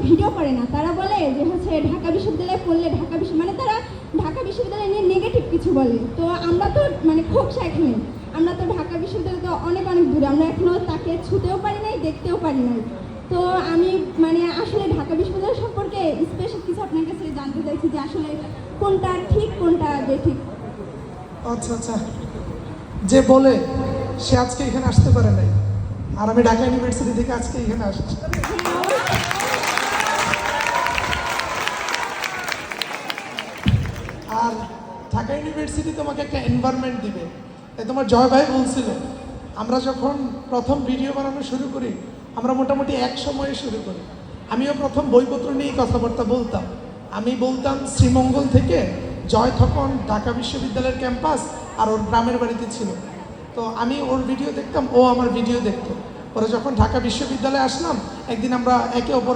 Video করে না, তারা বলে যে হচ্ছে ঢাকা বিশ্ববিদ্যালয়ে পড়লে মানে তারা ঢাকা বিশ্ববিদ্যালয় নিয়ে নেগেটিভ কিছু বলে। তো আমরা তো মানে খোকসা এখানে, আমরা তো ঢাকা বিশ্ববিদ্যালয় তো অনেক অনেক দূরে, আমরা এখনও তাকে ছুতেও পারি নাই, দেখতেও পারি নাই। তো আমি মানে আসলে ঢাকা বিশ্ববিদ্যালয় সম্পর্কে স্পেশাল কিছু আপনার কাছে জানতে চাইছি যে আসলে কোনটা ঠিক কোনটা বেঠিক। আচ্ছা আচ্ছা, যে বলে সে আজকে এখানে আসতে পারে নাই, আর আমি ঢাকা ইউনিভার্সিটি থেকে আজকে এখানে আসছি। আর ঢাকা ইউনিভার্সিটি তোমাকে একটা এনভায়রনমেন্ট দিবে। তাই তোমার জয় ভাই বলছিল, আমরা যখন প্রথম ভিডিও বানানো শুরু করি, আমরা মোটামুটি এক সময়ে শুরু করি। আমিও প্রথম বইপত্র নিয়েই কথাবার্তা বলতাম। আমি বলতাম শ্রীমঙ্গল থেকে, জয় তখন ঢাকা বিশ্ববিদ্যালয়ের ক্যাম্পাস আর ওর গ্রামের বাড়িতে ছিল। তো আমি ওর ভিডিও দেখতাম, ও আমার ভিডিও দেখতো। পরে যখন ঢাকা বিশ্ববিদ্যালয়ে আসলাম, একদিন আমরা একে অপরের